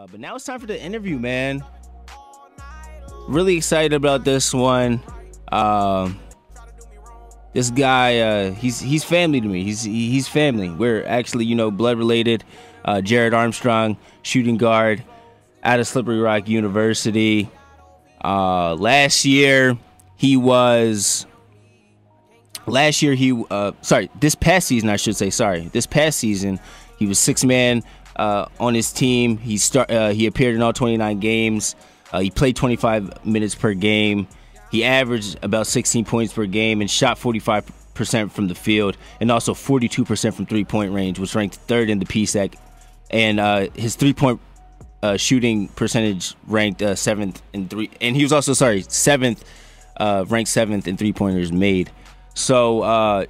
But now it's time for the interview, man. Really excited about this one. This guy, he's family to me. He's family. We're actually, blood related. Jared Armstrong, shooting guard out of Slippery Rock University. This past season, I should say. This past season, he was sixth man on his team. He appeared in all 29 games. He played 25 minutes per game. He averaged about 16 points per game and shot 45% from the field and also 42% from three-point range, which ranked third in the PSAC. And his three-point shooting percentage ranked seventh in three. And he was also ranked seventh in three-pointers made. So I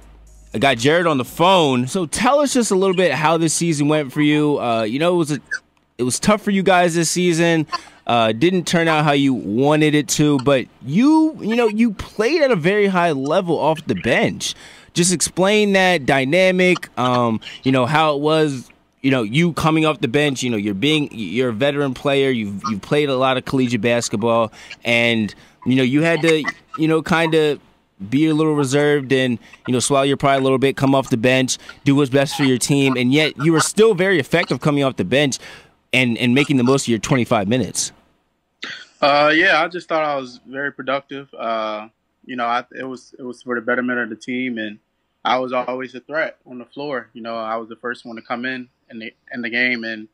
got Jared on the phone. So tell us just a little bit how this season went for you. It was tough for you guys this season. Didn't turn out how you wanted it to, but you played at a very high level off the bench. Just explain that dynamic. How it was. You coming off the bench. You're a veteran player. You've played a lot of collegiate basketball, and you had to kind of be a little reserved and swallow your pride a little bit. Come off the bench, do what's best for your team, and yet you were still very effective coming off the bench and making the most of your 25 minutes. I just thought I was very productive. It was for the betterment of the team, and I was always a threat on the floor. I was the first one to come in the game, and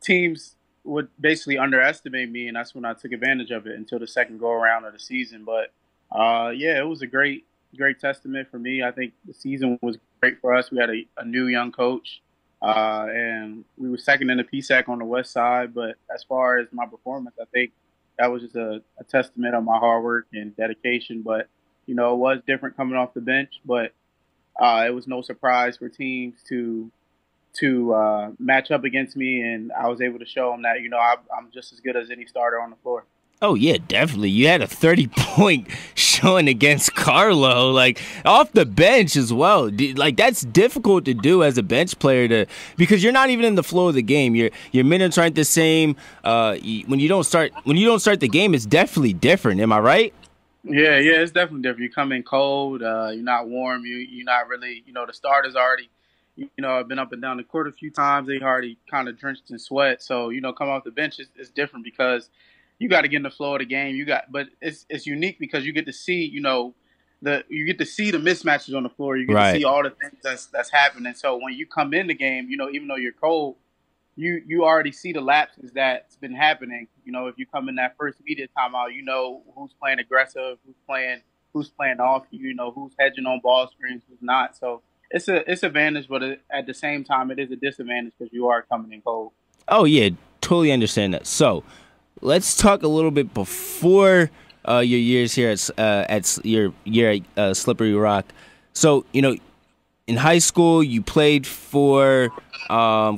teams would basically underestimate me, and that's when I took advantage of it until the second go around of the season. But it was a great testament for me. I think the season was great for us. We had a new young coach. And we were second in the PSAC on the west side. But as far as my performance, I think that was just a testament of my hard work and dedication. But, it was different coming off the bench. But it was no surprise for teams to match up against me. And I was able to show them that, I'm just as good as any starter on the floor. Oh, yeah, definitely. You had a 30-point showing against Carlo, off the bench as well. That's difficult to do as a bench player because you're not even in the flow of the game. Your minutes aren't the same. When you don't start the game, it's definitely different. Am I right? Yeah, it's definitely different. You come in cold. You're not warm. You're not really. The starters already. I've been up and down the court a few times. They already kind of drenched in sweat. So come off the bench is different because you got to get in the flow of the game. But it's unique because you get to see, you get to see the mismatches on the floor. You get to see all the things that's happening. So when you come in the game, even though you're cold, you already see the lapses that's been happening. If you come in that first media timeout, who's playing aggressive, who's playing off, who's hedging on ball screens, who's not. So it's an advantage, but at the same time, it is a disadvantage because you are coming in cold. Oh yeah, totally understand that. So let's talk a little bit before your years here at your year at Slippery Rock. So, in high school, you played for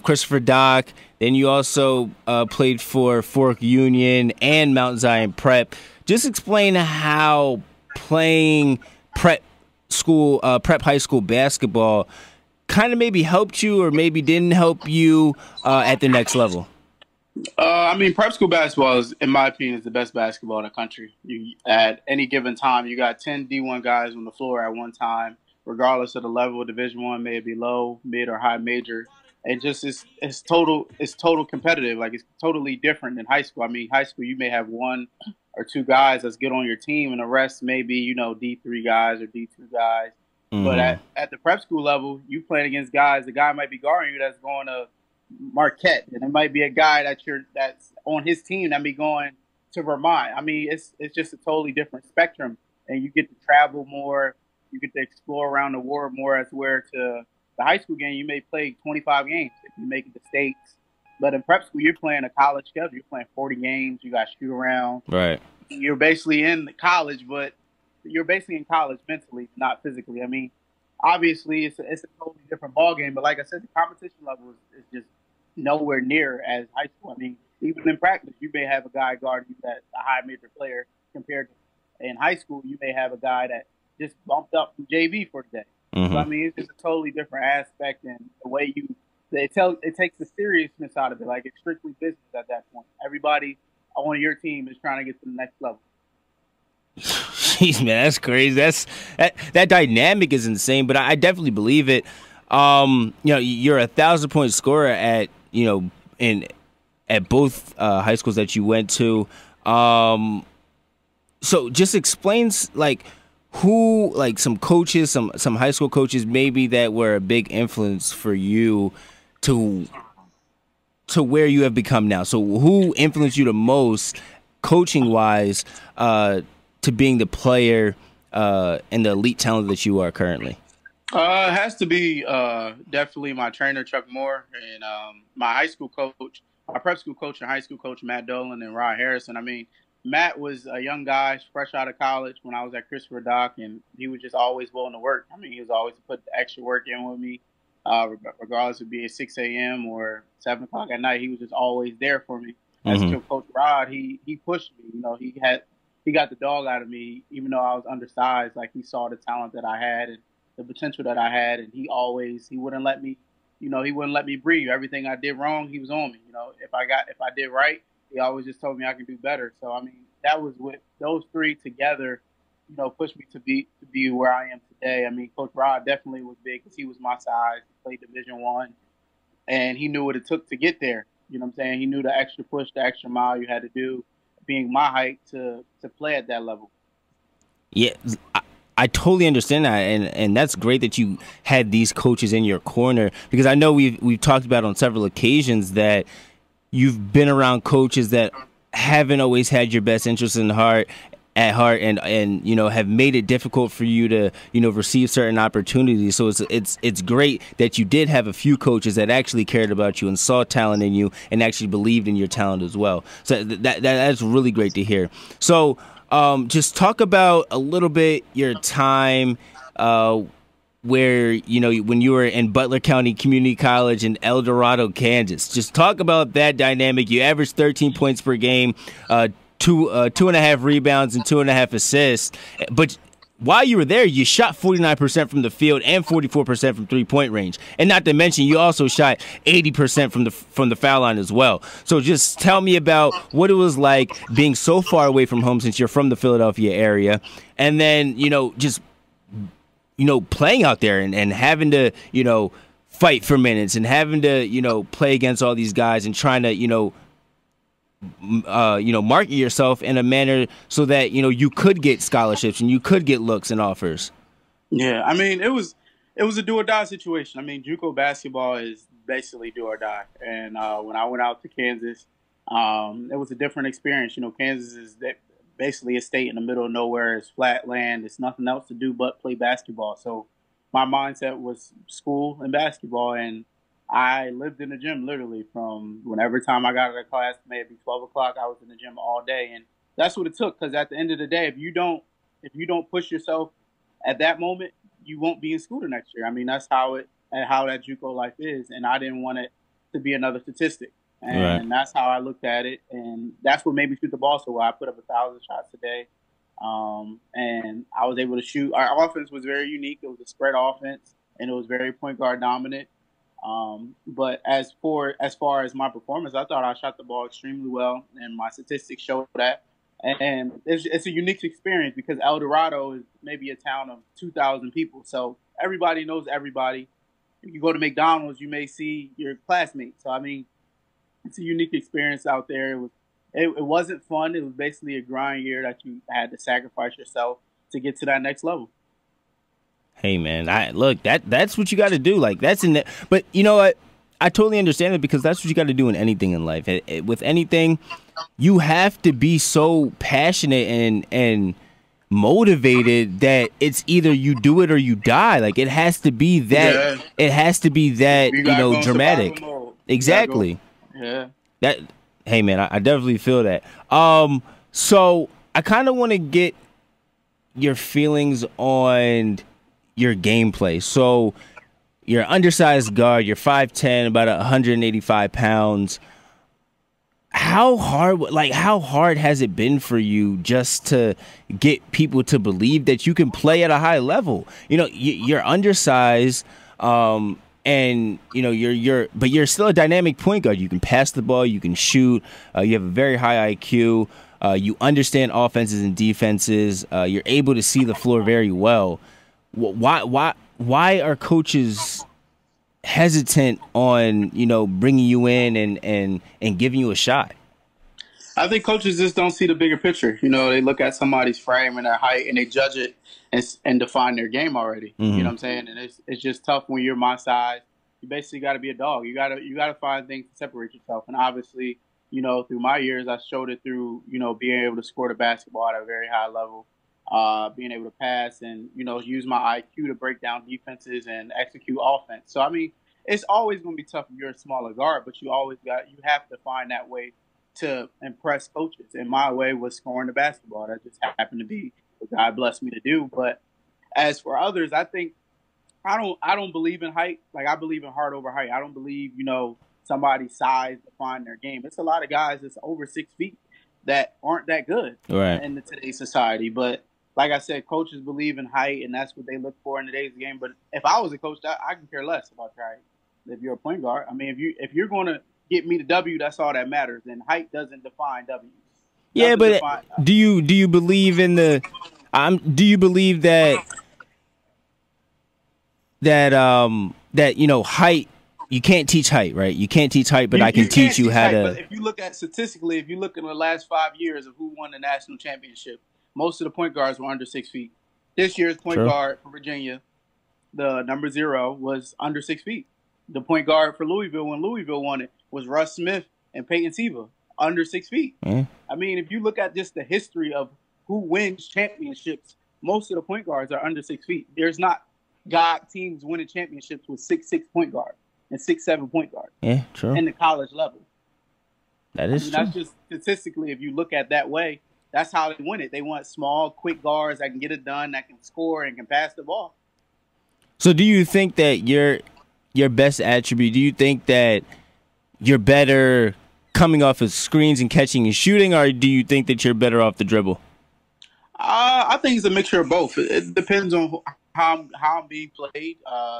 Christopher Dock. Then you also played for Fork Union and Mount Zion Prep. Just explain how playing prep high school basketball kind of maybe helped you or maybe didn't help you at the next level. Prep school basketball in my opinion, is the best basketball in the country. At any given time, you got 10 D1 guys on the floor at one time, regardless of the level. Division I, may it be low, mid, or high major. It just it's total competitive. It's totally different than high school. High school you may have one or two guys that's good on your team, and the rest may be D3 guys or D2 guys. Mm-hmm. But at the prep school level, you playing against guys. The guy might be guarding you that's going to Marquette, and it might be a guy that's on his team that be going to Vermont. It's just a totally different spectrum, and you get to travel more. You get to explore around the world more. As where to the high school game, you may play 25 games if you make it to states, but in prep school, you're playing a college schedule. You're playing 40 games. You got to shoot around. Right. You're basically in college, but you're basically in college mentally, not physically. Obviously, it's a totally different ball game. But like I said, the competition level is just nowhere near as high school. Even in practice, you may have a guy guarding you that's a high major player compared to in high school. You may have a guy that just bumped up from JV for the day. Mm-hmm. So, it's just a totally different aspect, and the way you it takes the seriousness out of it. Like, it's strictly business at that point. Everybody on your team is trying to get to the next level. Jeez, man, that's crazy. That dynamic is insane, but I definitely believe it. You're a 1,000-point scorer at both high schools that you went to. So just explains who, some coaches, some high school coaches maybe that were a big influence for you to where you have become now. So who influenced you the most coaching wise to being the player and the elite talent that you are currently? It has to be definitely my trainer, Chuck Moore, and my high school coach, my prep school coach and high school coach, Matt Dolan and Rod Harrison. I mean, Matt was a young guy, fresh out of college when I was at Christopher Dock, and he was just always willing to work. I mean, he was always put the extra work in with me, regardless of it being 6 a.m. or 7 o'clock at night. He was just always there for me. As to Coach Rod, he pushed me. He got the dog out of me, even though I was undersized. Like, he saw the talent that I had and the potential that I had, and he wouldn't let me, he wouldn't let me breathe. Everything I did wrong, he was on me. If I did right, he always just told me I can do better. So, I mean, that was with those three together, pushed me to be where I am today. I mean, Coach Rod definitely was big because he was my size. He played Division I, and he knew what it took to get there. You know what I'm saying? He knew the extra push, the extra mile you had to do, being my height, to play at that level. Yeah, I totally understand that, and that's great that you had these coaches in your corner, because I know we've talked about on several occasions that you've been around coaches that haven't always had your best interests at heart and have made it difficult for you to receive certain opportunities. So it's great that you did have a few coaches that actually cared about you and saw talent in you and actually believed in your talent as well. So that's really great to hear. So just talk about a little bit your time where when you were in Butler County Community College in El Dorado, Kansas. Just talk about that dynamic. You averaged 13 points per game, 2.5 rebounds and 2.5 assists. But while you were there, you shot 49% from the field and 44% from 3-point range. And not to mention, you also shot 80% from the foul line as well. So just tell me about what it was like being so far away from home, since you're from the Philadelphia area, and then just playing out there and having to fight for minutes and having to play against all these guys and trying to market yourself in a manner so that you could get scholarships and you could get looks and offers. Yeah, I mean, it was a do or die situation. I mean, JUCO basketball is basically do or die. And when I went out to Kansas, it was a different experience. Kansas is basically a state in the middle of nowhere. It's flat land. It's nothing else to do but play basketball. So my mindset was school and basketball, and I lived in the gym literally from whenever time I got out of class, maybe 12 o'clock, I was in the gym all day. And that's what it took, because at the end of the day, if you don't push yourself at that moment, you won't be in school the next year. I mean, that's how that JUCO life is, and I didn't want it to be another statistic. And That's how I looked at it, and that's what made me shoot the ball so well. I put up 1,000 shots a day, and I was able to shoot. Our offense was very unique. It was a spread offense, and it was very point guard dominant. But as far as my performance, I thought I shot the ball extremely well, and my statistics show that. And it's a unique experience because El Dorado is maybe a town of 2,000 people, so everybody knows everybody. If you go to McDonald's, you may see your classmates. So I mean, it's a unique experience out there. It wasn't fun. It was basically a grind year that you had to sacrifice yourself to get to that next level. Hey man, that's what you got to do. Like, that's in there. But you know what? I totally understand it, because that's what you got to do in anything in life. With anything, you have to be so passionate and motivated that it's either you do it or you die. Like, it has to be that. Yeah. It has to be that dramatic. Exactly. Yeah. Hey man, I definitely feel that. So I kind of want to get your feelings on your gameplay. So you're an undersized guard, you're 5'10", about 185 pounds. How hard has it been for you just to get people to believe that you can play at a high level? You're undersized, and and you know but you're still a dynamic point guard. You can pass the ball, you can shoot, you have a very high IQ, you understand offenses and defenses, you're able to see the floor very well. Why are coaches hesitant on bringing you in and giving you a shot? I think coaches just don't see the bigger picture. They look at somebody's frame and their height and they judge it and define their game already. Mm-hmm. You know what I'm saying? And it's just tough when you're my size. You basically got to be a dog. You got to find things to separate yourself. And obviously, through my years, I showed it through being able to score the basketball at a very high level, being able to pass and use my IQ to break down defenses and execute offense. So I mean, it's always going to be tough if you're a smaller guard, but you have to find that way to impress coaches. And my way was scoring the basketball. That just happened to be what God blessed me to do. But as for others, I think I don't believe in height. Like, I believe in heart over height. I don't believe, somebody's size define their game. It's a lot of guys that's over 6 feet that aren't that good in today's society. But like I said, coaches believe in height, and that's what they look for in today's game. But if I was a coach, I can care less about your height. If you're a point guard, I mean, if you're going to get me the W, that's all that matters. And height doesn't define W. Yeah, but do you believe in the? Do you believe that height? You can't teach height, right? You can't teach height, but I can teach you how to. But if you look at statistically, if you look in the last 5 years of who won the national championship, most of the point guards were under 6 feet. This year's point guard for Virginia, the number 0, was under 6 feet. The point guard for Louisville, when Louisville won it, was Russ Smith and Peyton Siva, under 6 feet. I mean, if you look at just the history of who wins championships, most of the point guards are under 6 feet. There's not teams winning championships with 6'6" point guards and 6'7" point guards. Yeah, true. In the college level. That is true. That's just statistically, if you look at that way, that's how they win it. They want small, quick guards that can get it done, that can score and can pass the ball. So do you think that your best attribute, do you think that you're better coming off of screens and catching and shooting, or do you think that you're better off the dribble? I think it's a mixture of both. It depends on how I'm being played.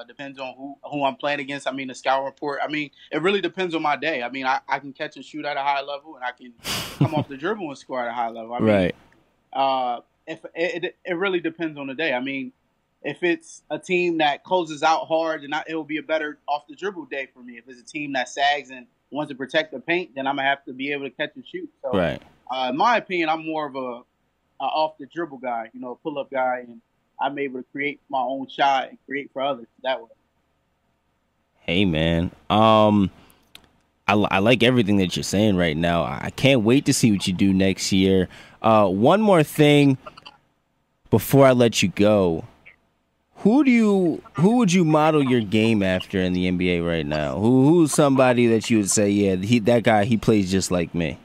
Depends on who I'm playing against. I mean, the scout report. I mean, it really depends on my day. I mean, I can catch and shoot at a high level, and I can come off the dribble and score at a high level. I mean, if it really depends on the day. I mean, if it's a team that closes out hard, then it will be a better off the dribble day for me. If it's a team that sags and wants to protect the paint, then I'm gonna have to be able to catch and shoot. So, in my opinion, I'm more of a off the dribble guy, pull up guy, and I'm able to create my own shot and create for others that way. Hey man, I like everything that you're saying right now. I can't wait to see what you do next year. One more thing before I let you go. Who would you model your game after in the NBA right now? Who's somebody that you would say, yeah, that guy, he plays just like me?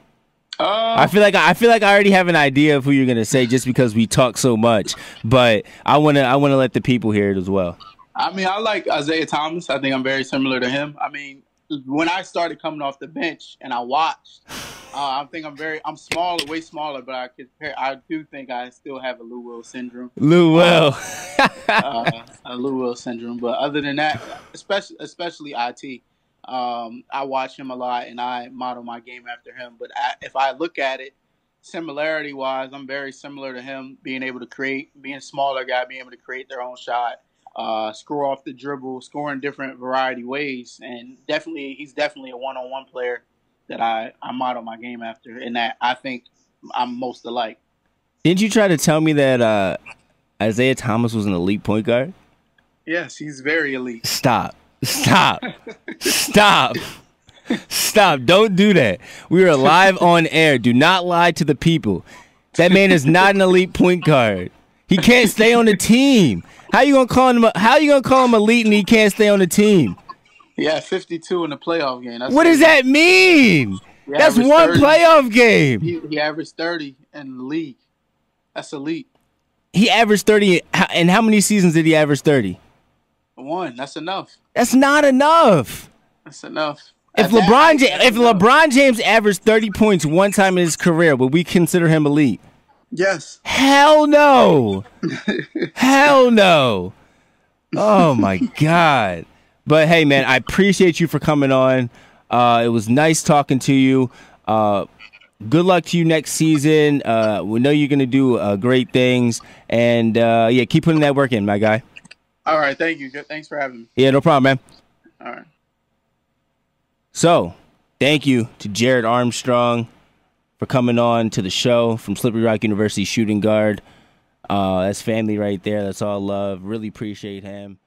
I feel like I already have an idea of who you're gonna say just because we talk so much, but I wanna let the people hear it as well. I mean, I like Isaiah Thomas. I think I'm very similar to him. I mean, when I started coming off the bench and I watched, I think I'm smaller, way smaller, but I do think I still have a Lou Will syndrome. Lou Will. A Lou Will syndrome. But other than that, especially IT, I watch him a lot and I model my game after him. But if I look at it similarity-wise, I'm very similar to him, being able to create, being a smaller guy, being able to create their own shot, score off the dribble, score in different variety ways. And he's definitely a one-on-one player that I model my game after, and that I think I'm most alike. Didn't you try to tell me that Isaiah Thomas was an elite point guard? Yes, he's very elite. Stop. Don't do that. We are live on air. Do not lie to the people. That man is not an elite point guard. He can't stay on the team. How you gonna call him elite and he can't stay on the team? Yeah, 52 in the playoff game. What does that mean? That's one 30. Playoff game. He averaged 30 in the league. That's elite. He averaged 30. And how many seasons did he average 30? One. That's enough. That's not enough. That's enough. If LeBron James averaged 30 points one time in his career, would we consider him elite? Yes. Hell no. Hell no. Oh, my God. But hey, man, I appreciate you for coming on. It was nice talking to you. Good luck to you next season. We know you're gonna do great things, and yeah, keep putting that work in, my guy. All right, thank you. Thanks for having me. Yeah, no problem, man. All right. So, thank you to Jared Armstrong for coming on to the show from Slippery Rock University shooting guard. That's family right there. That's all love. Really appreciate him.